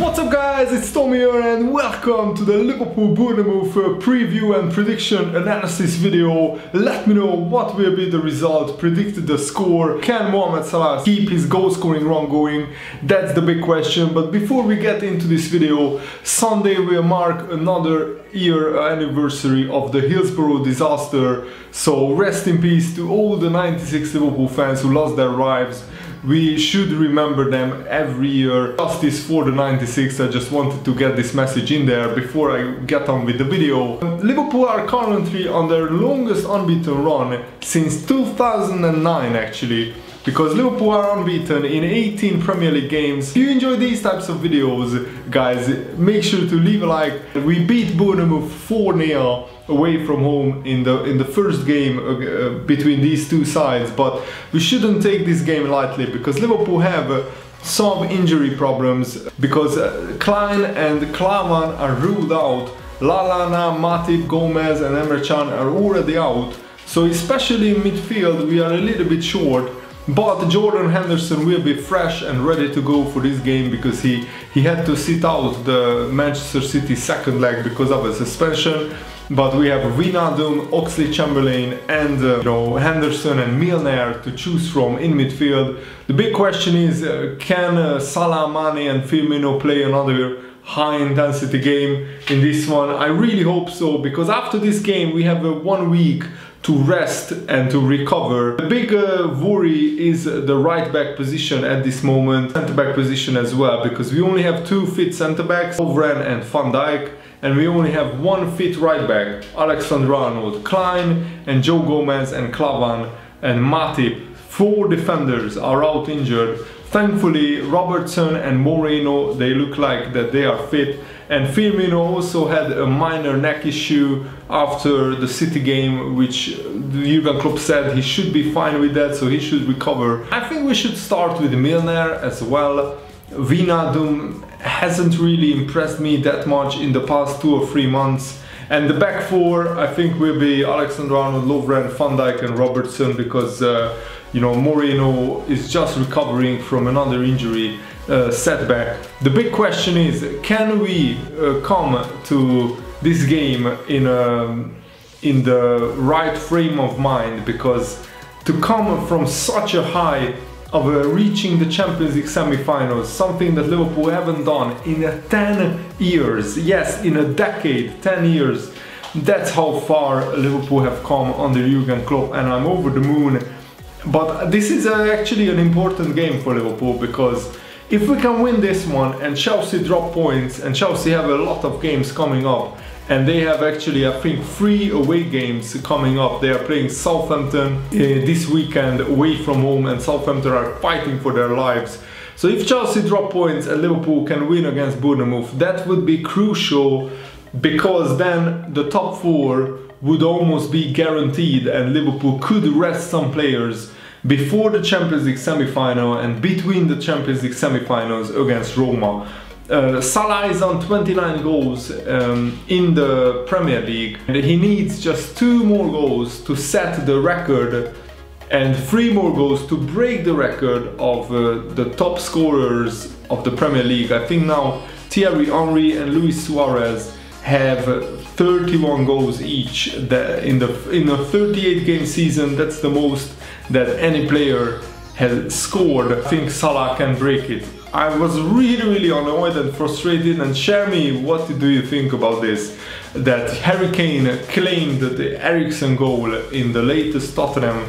What's up guys, it's Tommy here and welcome to the Liverpool-Bournemouth preview and prediction analysis video. Let me know what will be the result, predicted the score, can Mohamed Salah keep his goal scoring run going? That's the big question. But before we get into this video, Sunday will mark another year anniversary of the Hillsborough disaster, so rest in peace to all the 96 Liverpool fans who lost their lives. We should remember them every year. Justice for the 96. I just wanted to get this message in there before I get on with the video. Liverpool are currently on their longest unbeaten run since 2009 actually, because Liverpool are unbeaten in 18 Premier League games. If you enjoy these types of videos, guys, make sure to leave a like. We beat Bournemouth 4-0 away from home in the first game between these two sides, but we shouldn't take this game lightly because Liverpool have some injury problems, because Klein and Klavan are ruled out. Lallana, Matip, Gomez and Emre Can are already out, so especially in midfield we are a little bit short. But Jordan Henderson will be fresh and ready to go for this game because he had to sit out the Manchester City second leg because of a suspension. But we have Wijnaldum, Oxlade-Chamberlain and Henderson and Milner to choose from in midfield. The big question is, can Salah, Mane and Firmino play another high intensity game in this one? I really hope so, because after this game we have 1 week to rest and to recover. The big worry is the right back position at this moment, centre back position as well, because we only have 2 fit centre backs, Lovren and Van Dijk, and we only have 1 fit right back, Alexander-Arnold. Klein and Joe Gomez and Klavan and Matip, 4 defenders are out injured. Thankfully Robertson and Moreno, they look like that they are fit, and Firmino also had a minor neck issue after the City game, which Jurgen Klopp said he should be fine with that, so he should recover. I think we should start with Milner as well. Wijnaldum hasn't really impressed me that much in the past 2 or 3 months. And the back 4, I think, will be Alexander-Arnold, Lovren, Van Dijk and Robertson, because Moreno is just recovering from another injury setback. The big question is, can we come to this game in the right frame of mind? Because to come from such a high of reaching the Champions League semi-finals, something that Liverpool haven't done in 10 years, yes, in a decade, 10 years, that's how far Liverpool have come under Jurgen Klopp, and I'm over the moon. But this is actually an important game for Liverpool, because if we can win this one and Chelsea drop points, and Chelsea have a lot of games coming up, and they have actually, I think, 3 away games coming up. They are playing Southampton this weekend away from home, and Southampton are fighting for their lives. So if Chelsea drop points and Liverpool can win against Bournemouth, that would be crucial, because then the top 4 would almost be guaranteed and Liverpool could rest some players before the Champions League semi-final and between the Champions League semi-finals against Roma. Salah is on 29 goals in the Premier League, and he needs just 2 more goals to set the record and 3 more goals to break the record of the top scorers of the Premier League. I think now Thierry Henry and Luis Suarez have 31 goals each in a 38 game season. That's the most that any player has scored. I think Salah can break it. I was really annoyed and frustrated, and share me, what do you think about this? That Harry Kane claimed the Eriksen goal in the latest Tottenham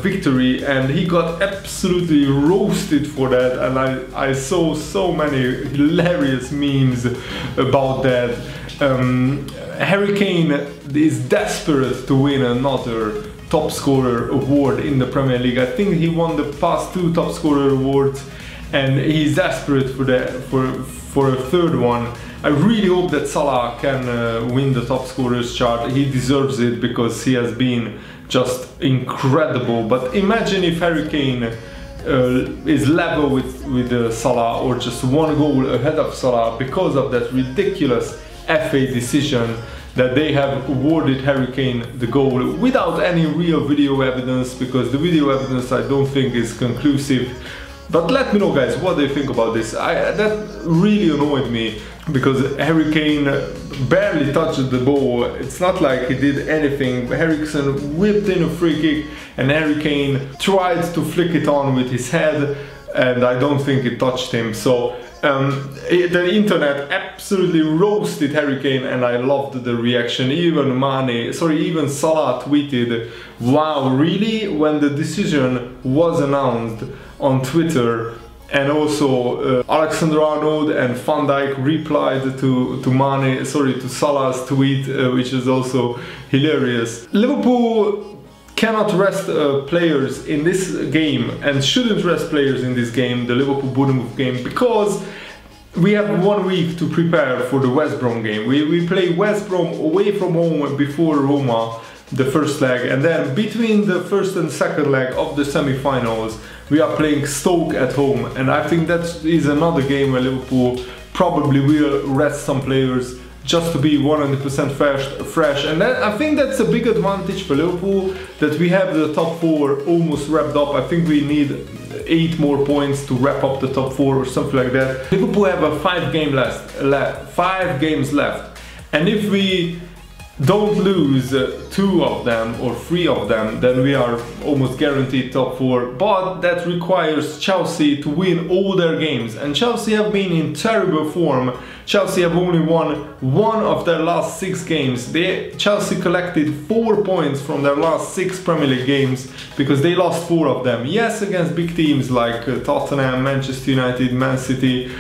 victory, and he got absolutely roasted for that, and I saw so many hilarious memes about that. Harry Kane is desperate to win another top scorer award in the Premier League. I think he won the past 2 top scorer awards, and he's desperate for a 3rd one. I really hope that Salah can win the top scorers chart. He deserves it because he has been just incredible. But imagine if Harry Kane is level with Salah, or just 1 goal ahead of Salah, because of that ridiculous FA decision that they have awarded Harry Kane the goal without any real video evidence, because the video evidence I don't think is conclusive. But let me know, guys, what do you think about this? That really annoyed me, because Harry Kane barely touched the ball. It's not like he did anything. Eriksen whipped in a free kick and Harry Kane tried to flick it on with his head, and I don't think it touched him. So the internet absolutely roasted Harry Kane, and I loved the reaction. Even even Salah tweeted, "Wow, really?" when the decision was announced on Twitter. And also Alexander-Arnold and Van Dijk replied to Salah's tweet, which is also hilarious. Liverpool cannot rest players in this game, and shouldn't rest players in this game, the Liverpool-Bournemouth game, because we have 1 week to prepare for the West Brom game. We play West Brom away from home before Roma, the first leg, and then between the first and second leg of the semi-finals we are playing Stoke at home, and I think that is another game where Liverpool probably will rest some players just to be 100% fresh. And I think that's a big advantage for Liverpool, that we have the top 4 almost wrapped up. I think we need 8 more points to wrap up the top 4 or something like that. Liverpool have a 5 games left, and if we don't lose 2 of them or 3 of them, then we are almost guaranteed top 4. But that requires Chelsea to win all their games, and Chelsea have been in terrible form. Chelsea have only won 1 of their last 6 games. Chelsea collected 4 points from their last 6 Premier League games, because they lost 4 of them. Yes, against big teams like Tottenham, Manchester United, Man City,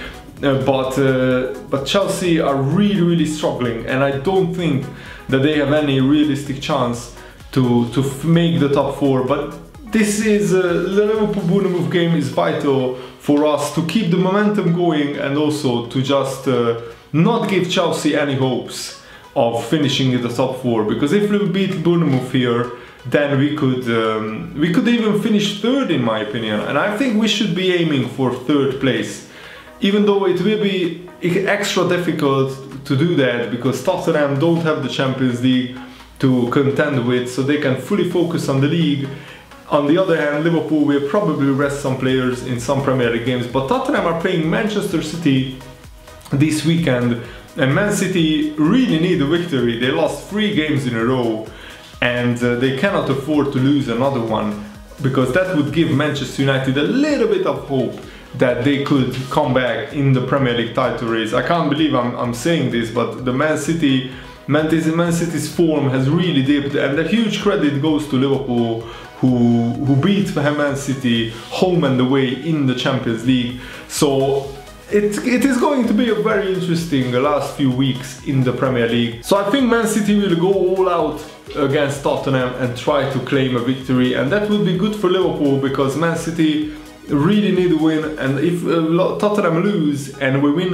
but Chelsea are really struggling, and I don't think that they have any realistic chance to make the top 4. But this is the Liverpool-Bournemouth game is vital for us to keep the momentum going, and also to just not give Chelsea any hopes of finishing in the top 4, because if we beat Bournemouth here, then we could even finish 3rd, in my opinion, and I think we should be aiming for 3rd place. Even though it will be extra difficult to do that, because Tottenham don't have the Champions League to contend with, so they can fully focus on the league. On the other hand, Liverpool will probably rest some players in some Premier League games, but Tottenham are playing Manchester City this weekend, and Man City really need a victory. They lost 3 games in a row, and they cannot afford to lose another one, because that would give Manchester United a little bit of hope that they could come back in the Premier League title race. I can't believe I'm saying this, but the Man City's form has really dipped, and a huge credit goes to Liverpool, who beat Man City home and away in the Champions League. So it is going to be a very interesting last few weeks in the Premier League. So I think Man City will go all out against Tottenham and try to claim a victory, and that would be good for Liverpool, because Man City really need to win. And if Tottenham lose and we win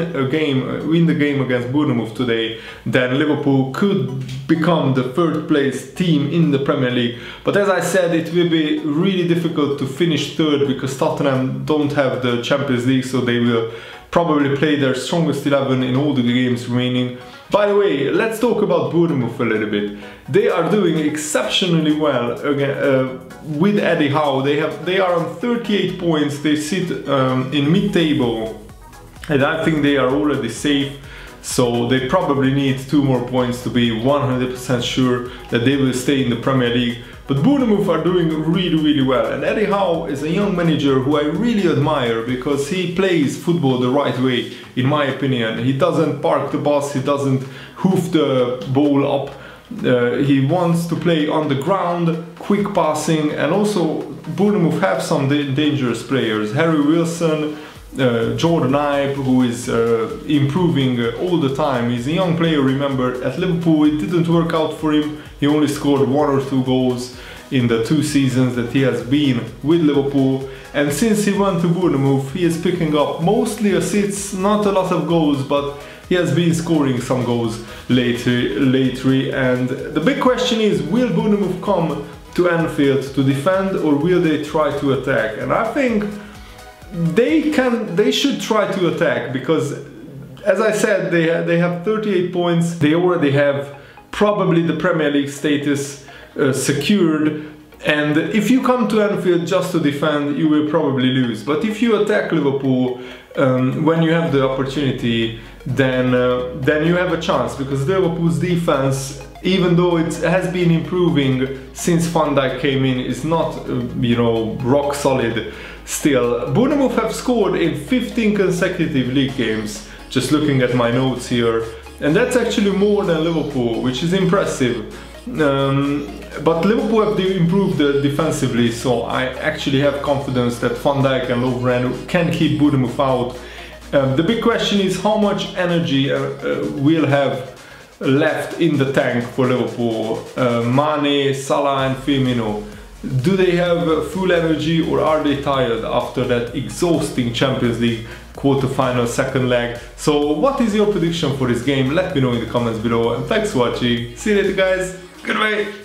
the game against Bournemouth today, then Liverpool could become the 3rd place team in the Premier League. But as I said, it will be really difficult to finish 3rd, because Tottenham don't have the Champions League, so they will probably play their strongest 11 in all the games remaining. By the way, let's talk about Bournemouth a little bit. They are doing exceptionally well with Eddie Howe. They are on 38 points. They sit in mid-table, and I think they are already safe. So they probably need 2 more points to be 100% sure that they will stay in the Premier League. But Bournemouth are doing really well, and Eddie Howe is a young manager who I really admire, because he plays football the right way, in my opinion. He doesn't park the bus, he doesn't hoof the ball up. He wants to play on the ground, quick passing, and also Bournemouth have some dangerous players. Harry Wilson, Jordan Ibe, who is improving all the time. He's a young player, remember, at Liverpool it didn't work out for him. He only scored 1 or 2 goals in the 2 seasons that he has been with Liverpool, and since he went to Bournemouth he is picking up mostly assists, not a lot of goals, but he has been scoring some goals lately. And the big question is, will Bournemouth come to Anfield to defend, or will they try to attack? And I think they should try to attack, because as I said, they have 38 points. They already have probably the Premier League status secured, And if you come to Anfield just to defend, you will probably lose. But if you attack Liverpool when you have the opportunity, then you have a chance, because Liverpool's defense, even though it has been improving since Van Dijk came in, is not, you know, rock solid still. Bournemouth have scored in 15 consecutive league games, just looking at my notes here, and that's actually more than Liverpool, which is impressive. But Liverpool have improved defensively, so I actually have confidence that Van Dijk and Lovren can keep Bournemouth out. The big question is how much energy we'll have left in the tank for Liverpool. Mane, Salah and Firmino, do they have full energy, or are they tired after that exhausting Champions League quarter-final second leg? So what is your prediction for this game? Let me know in the comments below, and thanks for watching. See you later guys, goodbye!